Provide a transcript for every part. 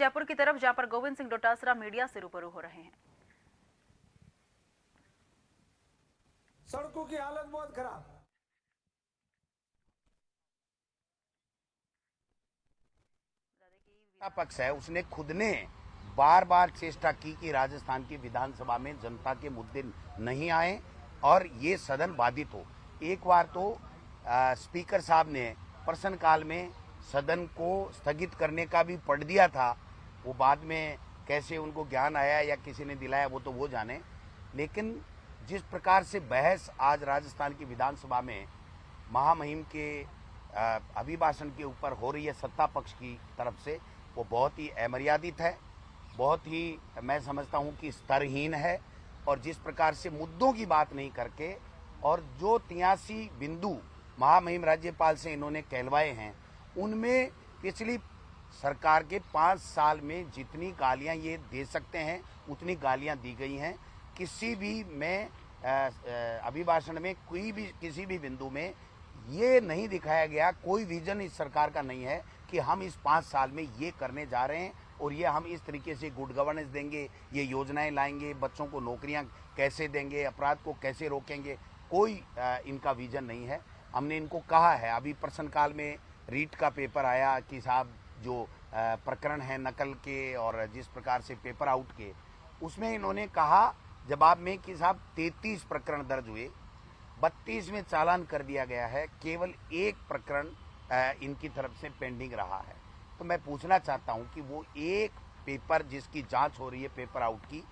जयपुर की तरफ जहां पर गोविंद सिंह डोटासरा मीडिया से रूबरू हो रहे हैं। सड़कों की हालत बहुत खराब। पक्ष है उसने खुद ने बार बार चेष्टा की कि राजस्थान की विधानसभा में जनता के मुद्दे नहीं आए और ये सदन बाधित हो। एक बार तो स्पीकर साहब ने प्रश्नकाल में सदन को स्थगित करने का भी पढ़ दिया था। वो बाद में कैसे उनको ज्ञान आया या किसी ने दिलाया वो तो वो जाने, लेकिन जिस प्रकार से बहस आज राजस्थान की विधानसभा में महामहिम के अभिभाषण के ऊपर हो रही है सत्ता पक्ष की तरफ से, वो बहुत ही अमर्यादित है, बहुत ही मैं समझता हूं कि स्तरहीन है। और जिस प्रकार से मुद्दों की बात नहीं करके और जो 83 बिंदु महामहिम राज्यपाल से इन्होंने कहलवाए हैं उनमें पिछली सरकार के 5 साल में जितनी गालियां ये दे सकते हैं उतनी गालियां दी गई हैं। किसी भी में अभिभाषण में कोई भी किसी भी बिंदु में ये नहीं दिखाया गया, कोई विजन इस सरकार का नहीं है कि हम इस 5 साल में ये करने जा रहे हैं और ये हम इस तरीके से गुड गवर्नेंस देंगे, ये योजनाएं लाएंगे, बच्चों को नौकरियां कैसे देंगे, अपराध को कैसे रोकेंगे, कोई इनका विजन नहीं है। हमने इनको कहा है, अभी प्रश्नकाल में रीट का पेपर आया कि साहब जो प्रकरण है नकल के और जिस प्रकार से पेपर आउट के, उसमें इन्होंने कहा जवाब में कि साहब 33 प्रकरण दर्ज हुए, 32 में चालान कर दिया गया है, केवल एक प्रकरण इनकी तरफ से पेंडिंग रहा है। तो मैं पूछना चाहता हूं कि वो एक पेपर जिसकी जांच हो रही है पेपर आउट की,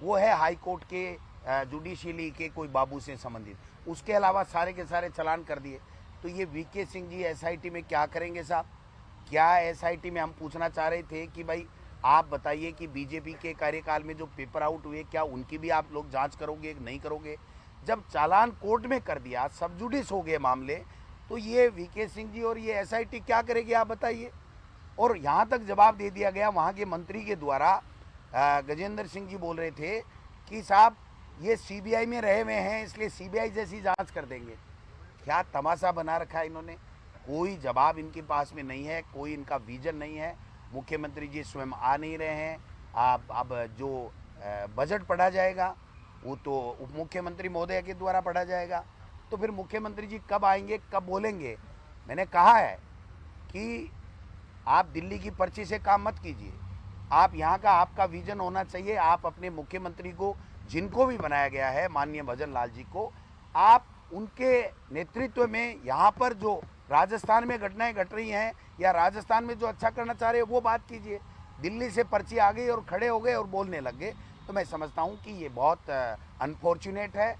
वो है हाई कोर्ट के जुडिशियली के कोई बाबू से संबंधित, उसके अलावा सारे के सारे चालान कर दिए। तो ये वीके सिंह जी एसआईटी में क्या करेंगे साहब? क्या एसआईटी में हम पूछना चाह रहे थे कि भाई आप बताइए कि बीजेपी के कार्यकाल में जो पेपर आउट हुए क्या उनकी भी आप लोग जांच करोगे नहीं करोगे? जब चालान कोर्ट में कर दिया, सब जुडिस हो गए मामले, तो ये वीके सिंह जी और ये एसआईटी क्या करेगी आप बताइए? और यहाँ तक जवाब दे दिया गया वहाँ के मंत्री के द्वारा, गजेंद्र सिंह जी बोल रहे थे कि साहब ये सीबीआई में रहे हुए हैं इसलिए सीबीआई जैसी जांच कर देंगे। क्या तमाशा बना रखा है इन्होंने? कोई जवाब इनके पास में नहीं है, कोई इनका विजन नहीं है। मुख्यमंत्री जी स्वयं आ नहीं रहे हैं। अब जो बजट पढ़ा जाएगा वो तो उप मुख्यमंत्री महोदय के द्वारा पढ़ा जाएगा, तो फिर मुख्यमंत्री जी कब आएंगे, कब बोलेंगे? मैंने कहा है कि आप दिल्ली की पर्ची से काम मत कीजिए, आप यहाँ का आपका विजन होना चाहिए। आप अपने मुख्यमंत्री को, जिनको भी बनाया गया है माननीय भजन लाल जी को, आप उनके नेतृत्व में यहाँ पर जो राजस्थान में घटनाएं घट रही हैं या राजस्थान में जो अच्छा करना चाह रहे हैं वो बात कीजिए। दिल्ली से पर्ची आ गई और खड़े हो गए और बोलने लग गए, तो मैं समझता हूँ कि ये बहुत अनफॉर्चुनेट है।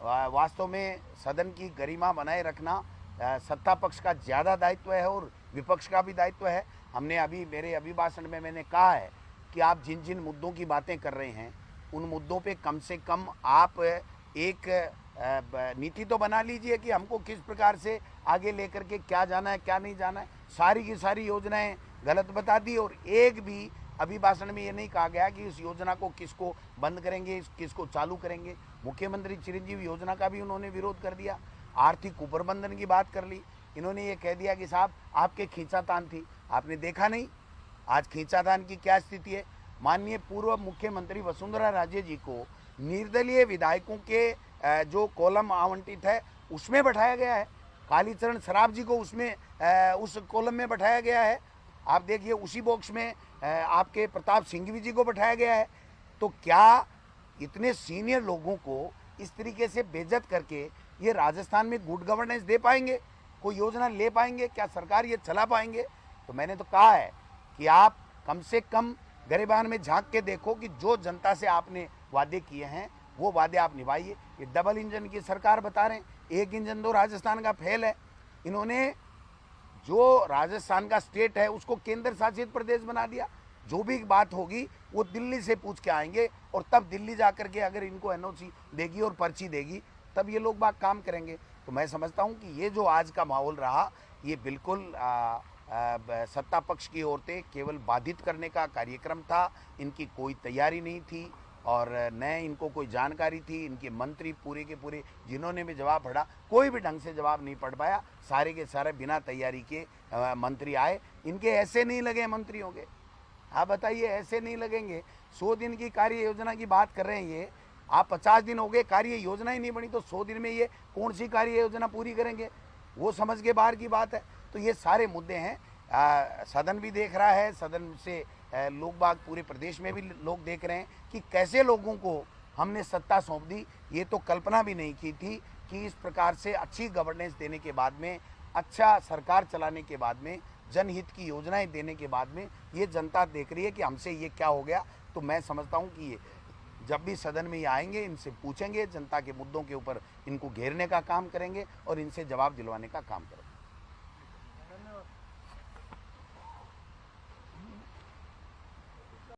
वास्तव में सदन की गरिमा बनाए रखना सत्ता पक्ष का ज़्यादा दायित्व है और विपक्ष का भी दायित्व है। हमने अभी मेरे अभिभाषण में मैंने कहा है कि आप जिन जिन मुद्दों की बातें कर रहे हैं उन मुद्दों पे कम से कम आप एक नीति तो बना लीजिए कि हमको किस प्रकार से आगे लेकर के क्या जाना है क्या नहीं जाना है। सारी की सारी योजनाएं गलत बता दी और एक भी अभिभाषण में ये नहीं कहा गया कि इस योजना को किसको बंद करेंगे, किसको चालू करेंगे। मुख्यमंत्री चिरंजीवी योजना का भी उन्होंने विरोध कर दिया। आर्थिक कुप्रबंधन की बात कर ली। इन्होंने ये कह दिया कि साहब आपके खींचातान थी, आपने देखा नहीं आज खींचातान की क्या स्थिति है। माननीय पूर्व मुख्यमंत्री वसुंधरा राजे जी को निर्दलीय विधायकों के जो कॉलम आवंटित है उसमें बैठाया गया है। कालीचरण सराफ जी को उसमें उस कॉलम में बैठाया गया है। आप देखिए उसी बॉक्स में आपके प्रताप सिंघवी जी को बैठाया गया है। तो क्या इतने सीनियर लोगों को इस तरीके से बेइज्जत करके ये राजस्थान में गुड गवर्नेंस दे पाएंगे? कोई योजना ले पाएंगे? क्या सरकार ये चला पाएंगे? तो मैंने तो कहा है कि आप कम से कम गरिबान में झांक के देखो कि जो जनता से आपने वादे किए हैं वो वादे आप निभाइए। ये डबल इंजन की सरकार बता रहे हैं, एक इंजन तो राजस्थान का फेल है। इन्होंने जो राजस्थान का स्टेट है उसको केंद्र शासित प्रदेश बना दिया। जो भी बात होगी वो दिल्ली से पूछ के आएंगे और तब दिल्ली जाकर के अगर इनको एनओसी देगी और पर्ची देगी तब ये लोग बात काम करेंगे। तो मैं समझता हूँ कि ये जो आज का माहौल रहा ये बिल्कुल सत्ता पक्ष की ओर से केवल बाधित करने का कार्यक्रम था। इनकी कोई तैयारी नहीं थी और न इनको कोई जानकारी थी। इनके मंत्री पूरे के पूरे जिन्होंने भी जवाब पढ़ा कोई भी ढंग से जवाब नहीं पढ़ पाया। सारे के सारे बिना तैयारी के मंत्री आए। इनके ऐसे नहीं लगे मंत्रियों के। आप बताइए, ऐसे नहीं लगेंगे। 100 दिन की कार्य योजना की बात कर रहे हैं ये, आप 50 दिन हो गए, कार्य योजना ही नहीं बनी, तो 100 दिन में ये कौन सी कार्य योजना पूरी करेंगे? वो समझ के बाहर की बात है। तो ये सारे मुद्दे हैं, सदन भी देख रहा है, सदन से लोग बाग पूरे प्रदेश में भी लोग देख रहे हैं कि कैसे लोगों को हमने सत्ता सौंप दी। ये तो कल्पना भी नहीं की थी कि इस प्रकार से अच्छी गवर्नेंस देने के बाद में, अच्छा सरकार चलाने के बाद में, जनहित की योजनाएं देने के बाद में ये जनता देख रही है कि हमसे ये क्या हो गया। तो मैं समझता हूँ कि ये जब भी सदन में ये आएंगे, इनसे पूछेंगे, जनता के मुद्दों के ऊपर इनको घेरने का काम करेंगे और इनसे जवाब दिलवाने का काम करेंगे।